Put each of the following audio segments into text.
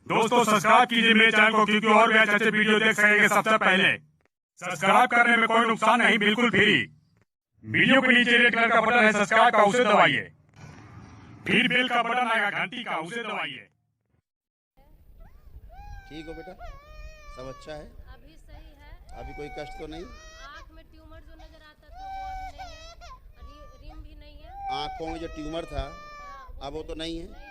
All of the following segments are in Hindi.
दोस्तों सब्सक्राइब कीजिए मेरे चैनल को, क्योंकि और भी अच्छे वीडियो देख सकेंगे सबसे पहले। सब्सक्राइब करने में कोई नुकसान नहीं, बिल्कुल फ्री। वीडियो के नीचे रेड कलर का बटन है सब्सक्राइब का, उसे दबाइए। फिर बेल का बटन आएगा घंटी का, उसे दबाइए। ठीक हो बेटा, सब अच्छा है? अभी सही है। अभी कोई कष्ट तो नहीं? आँख में ट्यूमर जो नजर आता था वो अभी नहीं है, रिम भी नहीं है। आँखों में जो ट्यूमर था अब वो तो नहीं है? नहीं है।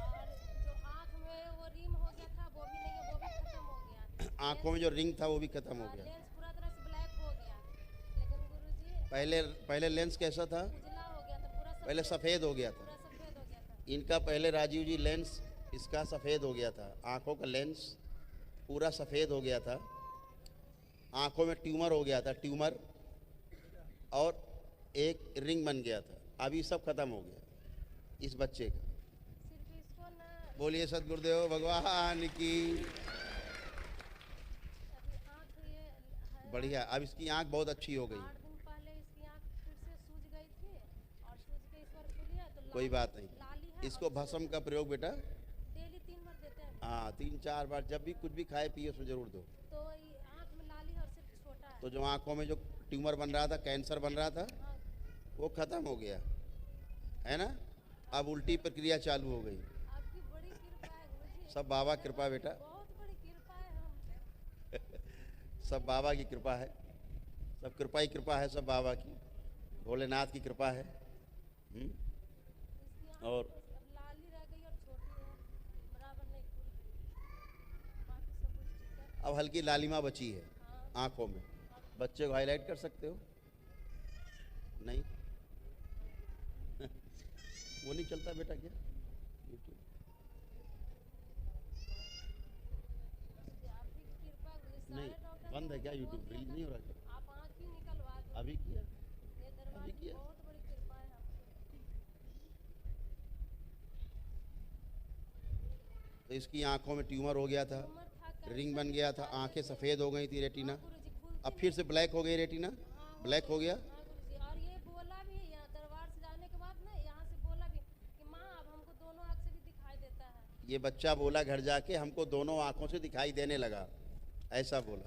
और जो आँख में वो रिम हो गया था वो भी नहीं है, वो भी खत्म हो गया। आँखों में जो रिंग था वो भी खत्म हो गया। लेंस पूरा तरह से ब्लैक हो गया। लेकिन गुरुजी पहले लेंस कैसा था? उजला हो गया था, पूरा पहले सफ़ेद हो गया था। पूरा सफेद हो गया था। इनका पहले राजीव जी लेंस इसका सफ़ेद हो गया था, आँखों का लेंस पूरा सफ़ेद हो गया था, आँखों में ट्यूमर हो गया था, ट्यूमर और एक रिंग बन गया था। अभी सब खत्म हो गया इस बच्चे का। सिर्फ इसको ना बोलिए सदगुरुदेव भगवान की। अभी आँख ये है। बढ़िया, अब इसकी आँख बहुत अच्छी हो गई। 8 दिन पहले इसकी आँख फिर से सूज गई थी और सूज के इस बार खुली है तो कोई बात नहीं, लाली है। इसको भस्म का प्रयोग बेटा डेली 3 बार देते हैं। हाँ 3-4 बार, जब भी कुछ भी खाए पिए उसमें ज़रूर दो। तो ये आँख में लाली है और सिर्फ छोटा है। तो जो आँखों में जो ट्यूमर बन रहा था, कैंसर बन रहा था, हाँ, वो खत्म हो गया है ना। अब उल्टी प्रक्रिया चालू हो गई। आपकी बड़ी कृपा है गुरुजी। सब बाबा कृपा बेटा, बहुत बड़ी कृपा है हम पे। सब बाबा की कृपा है, सब कृपा ही कृपा है, सब बाबा की, भोलेनाथ की कृपा है। इसकी आँख और अब लाली रह गई और छोटी है, बराबर नहीं खुल रही। बाकी सब कुछ ठीक है। अब हल्की लालिमा बची है आँखों में। बच्चे को हाईलाइट कर सकते हो? नहीं वो नहीं चलता बेटा क्या YouTube? आपकी कृपा गुरुजी। नहीं, सारे डॉक्टर बंद है क्या बोल YouTube? दिया रील था, नहीं हो रहा क्या? आप आँख ही निकलवा दो। अभी किया? ये दरबार अभी की किया? बहुत बड़ी कृपा है आपकी। तो इसकी आंखों में ट्यूमर हो गया था, उम्र था रिंग बन गया था, आंखें सफ़ेद हो गई थी, रेटिना गुरुजी खुल। अब फिर से ब्लैक हो गई, रेटिना ब्लैक हो गया। हाँ गुरुजी, और ये बोला भी यहाँ दरबार से जाने के बाद ना, यहाँ से बोला भी कि माँ अब हमको दोनों आँख से भी दिखाई देता है। ये बच्चा बोला घर जाके, हमको दोनों आंखों से दिखाई देने लगा, ऐसा बोला।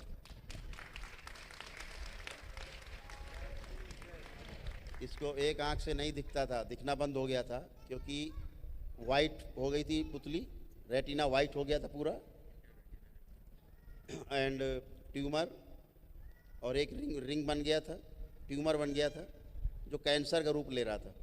इसको एक आंख से नहीं दिखता था, दिखना बंद हो गया था, क्योंकि वाइट हो गई थी पुतली, रेटिना वाइट हो गया था पूरा, एंड ट्यूमर और एक रिंग बन गया था, ट्यूमर बन गया था जो कैंसर का रूप ले रहा था,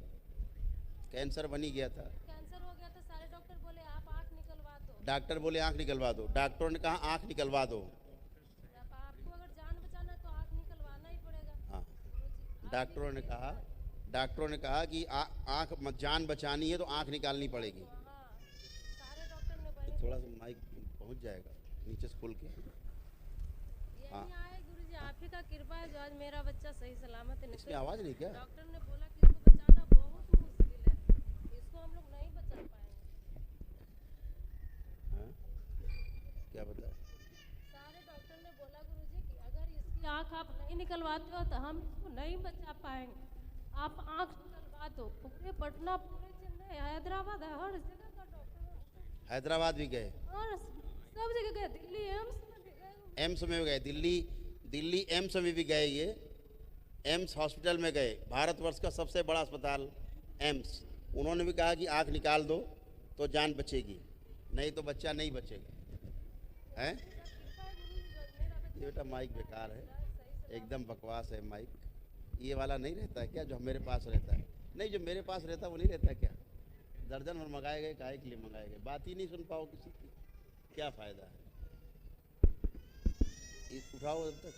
कैंसर बन ही गया था। कैंसर हो गया तो सारे डॉक्टर बोले आप आँख निकलवा दो। डॉक्टर बोले आंख निकलवा दो, डॉक्टरों ने कहा आंख निकलवा दो। अब आपको अगर जान बचाना है तो आँख निकलवाना ही पड़ेगा। हाँ, गुरुजी, डॉक्टरों ने कहा कि आंख जान बचानी है तो आंख निकालनी पड़ेगी। हाँ, सारे डॉक्टर ने वही थोड़ा सा माइक पहुंच जाएगा नीचे से खोल के। हाँ। यही आए गुरुजी, आप ही का कृपा है जो आज मेरा बच्चा सही सलामत है। इसमें आवाज़ नहीं क्या? डॉक्टर ने बोला कि इसको बचाना बहुत मुश्किल है, इसको हम लोग नहीं बचा पाएंगे। हाँ? क्या बताया? सारे डॉक्टर ने बोला गुरुजी कि अगर इसकी आँख आप नहीं निकलवाते हो तो हम इसको नहीं बचा पाएंगे। आप आँख निकलवा दो। पूरे पटना, पूरे चेन्नई, हैदराबाद, हर जगह का डॉक्टर, हैदराबाद भी गए, और सब जगह गए, दिल्ली एम्स में भी गए। एम्स में भी गए, दिल्ली एम्स में भी गए, ये एम्स हॉस्पिटल में गए, भारतवर्ष का सबसे बड़ा अस्पताल एम्स। उन्होंने भी कहा कि आँख निकाल दो तो जान बचेगी, नहीं तो बच्चा नहीं बचेगा। हैं? ये बेटा माइक बेकार है, एकदम बकवास है माइक। ये वाला नहीं रहता है क्या जो मेरे पास रहता है? नहीं, जो मेरे पास रहता है वो नहीं रहता क्या? दर्जन भर मंगाए गए, काहे के लिए मंगाए गए? बात ही नहीं सुन पाओ किसी की, क्या फ़ायदा है? उठाओ अब तक।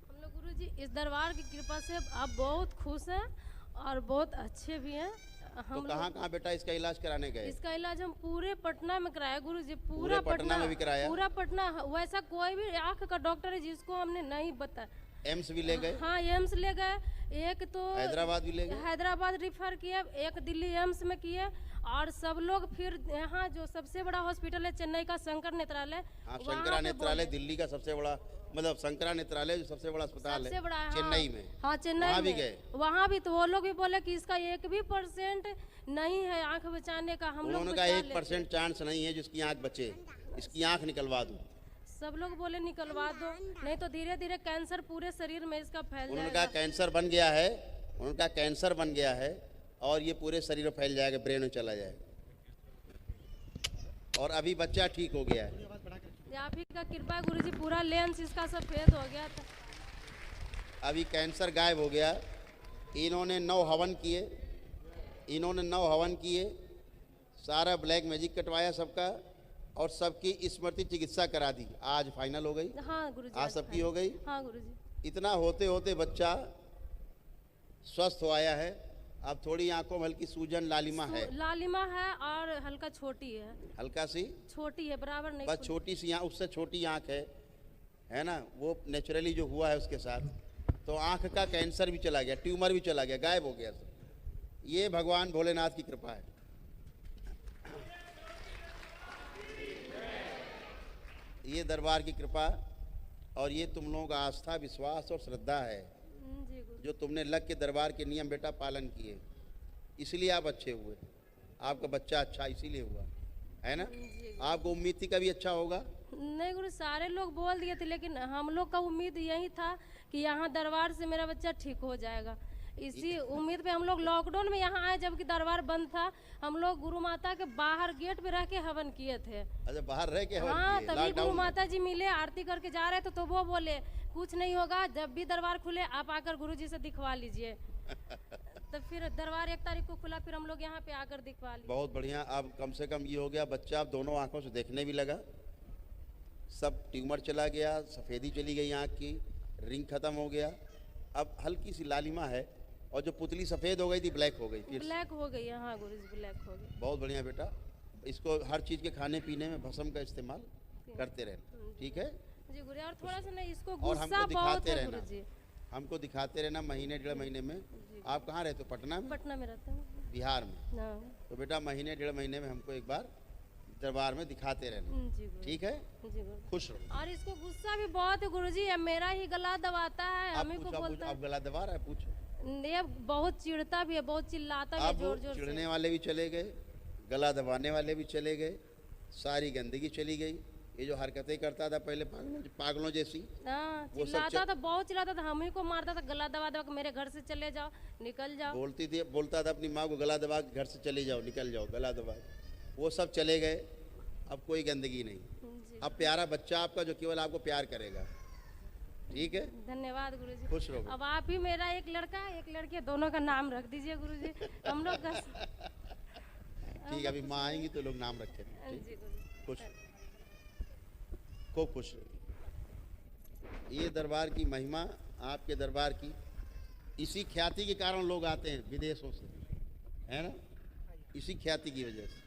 हम लोग गुरुजी इस दरबार की कृपा से आप बहुत खुश हैं और बहुत अच्छे भी हैं। तो हम कहाँ कहाँ बेटा इसका इलाज कराने गए? इसका इलाज हम पूरे पटना में कराया गुरुजी, पूरे पटना में भी कराया? पूरा पटना। वैसा कोई भी आँख का डॉक्टर है जिसको हमने नहीं बताया। एम्स भी ले गए? हाँ, एम्स ले गए, एक तो हैदराबाद भी ले गए? हैदराबाद रिफर किए, एक दिल्ली एम्स में किए और सब लोग फिर यहाँ जो सबसे बड़ा हॉस्पिटल है चेन्नई का शंकर नेत्रालय, हाँ, वहाँ शंकरा पे नेत्रालय बोले- दिल्ली का सबसे बड़ा, मतलब शंकरा नेत्रालय जो सबसे बड़ा अस्पताल सबसे है बड़ा है, चेन्नई में। हाँ चेन्नई वहाँ भी में। गए। वहाँ भी तो वो लोग भी बोले कि इसका 1% भी नहीं है आंख बचाने का, हम लोग उन्होंने बचा कहा लेते। 1% चांस नहीं है जिसकी आंख बचे, इसकी आंख निकलवा दो। सब लोग बोले निकलवा दो, नहीं तो धीरे धीरे कैंसर पूरे शरीर में इसका फैल उन्होंने जाएगा। कहा कैंसर बन गया है, उन्होंने कहा कैंसर बन गया है और ये पूरे शरीर में फैल जाएगा, ब्रेन में चला जाएगा। और अभी बच्चा ठीक हो गया है। आप ही का कृपा गुरुजी, पूरा लेंस इसका सफेद हो गया था। अभी कैंसर गायब हो गया। इन्होंने 9 हवन किए, सारा ब्लैक मैजिक कटवाया सबका और सबकी स्मृति चिकित्सा करा दी। आज फाइनल हो गई। हाँ गुरुजी, आज सबकी हो गई। हाँ गुरुजी। इतना होते होते बच्चा स्वस्थ हो आया है। अब थोड़ी आंखों में हल्की सूजन लालिमा है, लालिमा है और हल्का छोटी है, हल्का सी छोटी है, बराबर नहीं। बस छोटी सी आँख, उससे छोटी आँख है ना, वो नेचुरली जो हुआ है उसके साथ। तो आँख का कैंसर भी चला गया, ट्यूमर भी चला गया, गायब हो गया सब। ये भगवान भोलेनाथ की कृपा है। ये दरबार की कृपा और ये तुम लोगों का आस्था, विश्वास और श्रद्धा है जी गुरु। जो तुमने लग के दरबार के नियम बेटा पालन किए, इसलिए आप अच्छे हुए। आपका बच्चा अच्छा इसीलिए हुआ है ना। आपको उम्मीद थी कभी अच्छा होगा? नहीं गुरु, सारे लोग बोल दिए थे, लेकिन हम लोग का उम्मीद यही था कि यहाँ दरबार से मेरा बच्चा ठीक हो जाएगा। इसी उम्मीद पे हम लोग लॉकडाउन में यहाँ आए, जबकि दरबार बंद था। हम लोग गुरु माता के बाहर गेट पे रह के हवन किए थे। अच्छा, बाहर रह के हवन हाँ, किए, तभी लॉकडाउन गुरु में। माता जी मिले, आरती करके जा रहे थे तो वो बोले कुछ नहीं होगा, जब भी दरबार खुले आप आकर गुरु जी से दिखवा लीजिए। तो फिर दरबार 1 तारीख को खुला, फिर हम लोग यहाँ पे आकर दिखवा लिए। बहुत बढ़िया। अब कम से कम ये हो गया, बच्चा अब दोनों आंखों से देखने भी लगा, सब ट्यूमर चला गया, सफ़ेदी चली गई आंख की, रिंग खत्म हो गया, अब हल्की सी लालिमा है और जो पुतली सफ़ेद हो गई थी ब्लैक हो गई फिर से। ब्लैक हो गई, हाँ गुरु जी, ब्लैक हो गई। बहुत बढ़िया बेटा। इसको हर चीज़ के खाने पीने में भस्म का इस्तेमाल करते रहना, ठीक है। जी गुरु, और थोड़ा सा ना इसको और गुस्सा हमको बहुत दिखाते है रहना, गुरु जी। हमको दिखाते रहना महीने 1.5 महीने में। आप कहाँ रहते हो? पटना में? पटना में रहते हैं। बिहार में। हाँ। तो बेटा महीने 1.5 महीने में हमको एक बार दरबार में दिखाते रहना, जी गुरु। ठीक है। जी गुरु। खुश रहो। और इसको गुस्सा भी बहुत है गुरुजी, अब मेरा ही गला दबाता है, आप हम ही को पूछो, बोलता आप गला दबा रहा है? पूछो। है। ये बहुत चिढ़ता भी है, बहुत चिल्लाता भी है अब जोर जोर से। चिढ़ने वाले भी चले गए, गला दबाने वाले भी चले गए, सारी गंदगी चली गई। ये जो हरकतें करता था पहले पागलों जैसी, हाँ, वो सब चिल्लाता था, बहुत चिल्लाता था, हम ही को मारता था, गला दबा दबा के मेरे घर से चले जाओ, निकल जाओ। बोलता था अपनी माँ को, गला दबा के घर से चले जाओ, निकल जाओ, गला दबा के। वो सब चले गए, अब कोई गंदगी नहीं। जी। अब प्यारा बच्चा आपका जो केवल आपको प्यार करेगा, ठीक है। धन्यवाद गुरुजी। खुश रहो। अब आप ही मेरा एक लड़का एक लड़की, दोनों का नाम रख दीजिए गुरुजी। हम लोग का ठीक है, अभी माँ आएंगी तो लोग नाम रखेंगे, ठीक। जी गुरुजी। खुश, खूब खुश रहिए। ये दरबार की महिमा, आपके दरबार की इसी ख्याति के कारण लोग आते हैं विदेशों से, है ना, इसी ख्याति की वजह से।